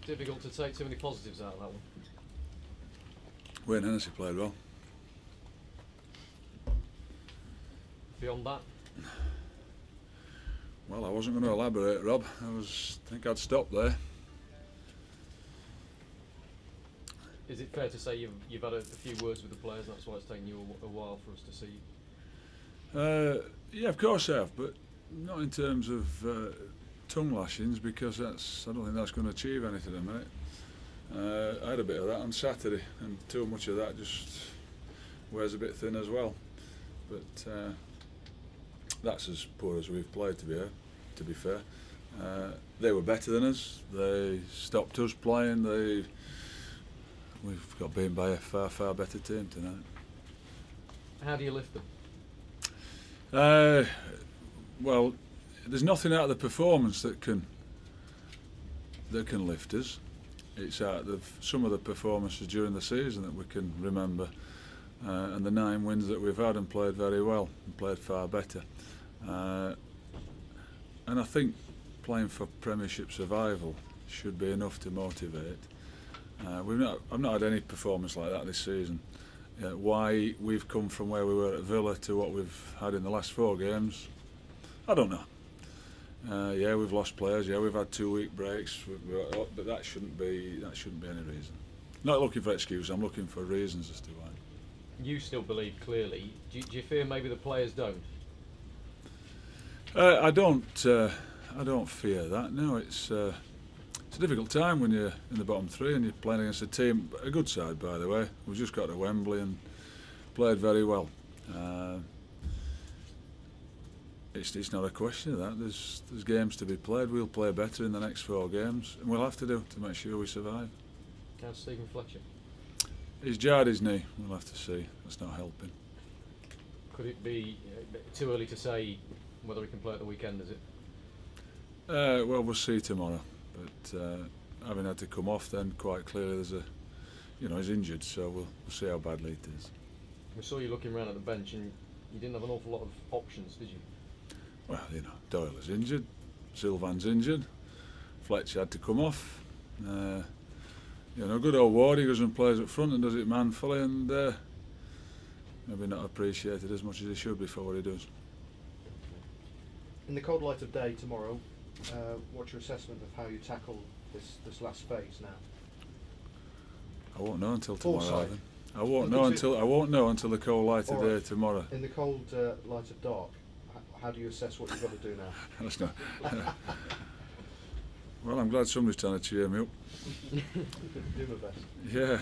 difficult to take too many positives out of that one. Wayne Hennessy played well. Beyond that? Well, I wasn't going to elaborate, Rob. I think I'd stop there. Is it fair to say you've had a few words with the players, that's why it's taken you a while for us to see? Yeah, of course I have, but not in terms of tongue lashings, because I don't think that's going to achieve anything at the minute. I had a bit of that on Saturday, and too much of that just wears a bit thin as well. But that's as poor as we've played, to be fair. They were better than us. They stopped us playing. We've got beaten by a far better team tonight. How do you lift them? Well, there's nothing out of the performance that can lift us. It's out of some of the performances during the season that we can remember, and the 9 wins that we've had and played very well and played far better. And I think playing for Premiership survival should be enough to motivate. I've not had any performance like that this season. Why we've come from where we were at Villa to what we've had in the last 4 games, I don't know. Yeah, we've lost players. Yeah, we've had 2 week breaks, but that shouldn't be any reason. Not looking for excuses. I'm looking for reasons as to why. You still believe clearly. Do you fear maybe the players don't? I don't fear that. No, it's a difficult time when you're in the bottom 3 and you're playing against a team, a good side by the way. We've just got to Wembley and played very well. It's not a question of that. There's games to be played. We'll play better in the next 4 games, and we'll have to do to make sure we survive. How's Stephen Fletcher? He's jarred his knee. We'll have to see. That's not helping. Could it be too early to say whether he can play at the weekend? Is it? Well, we'll see tomorrow. But having had to come off, then quite clearly there's he's injured. So we'll see how badly it is. We saw you looking around at the bench, and you didn't have an awful lot of options, did you? Well, Doyle is injured, Sylvan's injured, Fletcher had to come off. Good old Wardy goes and plays up front and does it manfully, and maybe not appreciated as much as he should be for what he does. In the cold light of day tomorrow, what's your assessment of how you tackle this last phase now? I won't know until tomorrow. Foresight. I won't know until the cold light of day tomorrow. In the cold light of dark, how do you assess what you've got to do now? That's not. Well, I'm glad somebody's trying to cheer me up. Do my best. Yeah.